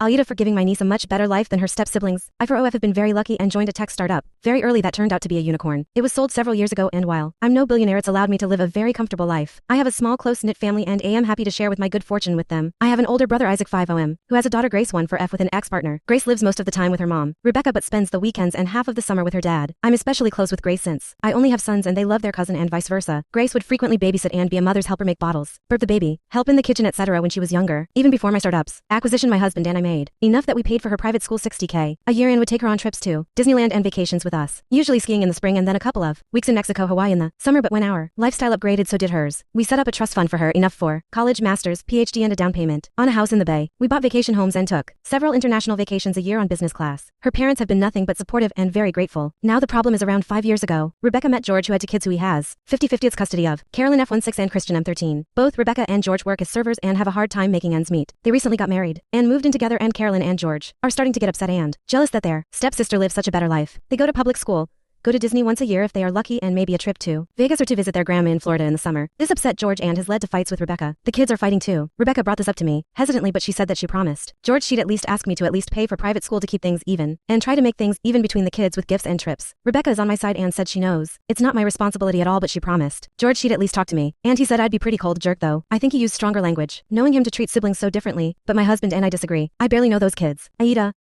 Aida for giving my niece a much better life than her step-siblings. I for OF have been very lucky and joined a tech startup. Very early that turned out to be a unicorn. It was sold several years ago, and while I'm no billionaire, it's allowed me to live a very comfortable life. I have a small close-knit family and am happy to share with my good fortune with them. I have an older brother Isaac 5OM, who has a daughter Grace 1 4F with an ex-partner. Grace lives most of the time with her mom, Rebecca, but spends the weekends and half of the summer with her dad. I'm especially close with Grace since I only have sons and they love their cousin and vice versa. Grace would frequently babysit and be a mother's helper, make bottles, burp the baby, help in the kitchen, etc. when she was younger. Even before my startups acquisition, my husband and I made enough that we paid for her private school $60K a year and would take her on trips to Disneyland and vacations with us, usually skiing in the spring and then a couple of weeks in Mexico, Hawaii in the summer. But when our lifestyle upgraded, so did hers. We set up a trust fund for her, enough for college, master's, PhD, and a down payment on a house in the Bay. We bought vacation homes and took several international vacations a year on business class. Her parents have been nothing but supportive and very grateful. Now the problem is, around 5 years ago, Rebecca met George, who had 2 kids who he has 50-50 its custody of, Carolyn F16 and Christian M13. Both Rebecca and George work as servers and have a hard time making ends meet. They recently got married and moved in together, and Carolyn and George are starting to get upset and jealous that their stepsister lives such a better life. They go to public school, go to Disney once a year if they are lucky, and maybe a trip to Vegas or to visit their grandma in Florida in the summer. This upset George and has led to fights with Rebecca. The kids are fighting too. Rebecca brought this up to me hesitantly, but she said that she promised George she'd at least ask me to at least pay for private school to keep things even and try to make things even between the kids with gifts and trips. Rebecca is on my side and said she knows it's not my responsibility at all, but she promised George she'd at least talk to me. And he said I'd be pretty cold jerk, though. I think he used stronger language, knowing him to treat siblings so differently, but my husband and I disagree. I barely know those kids. Aida,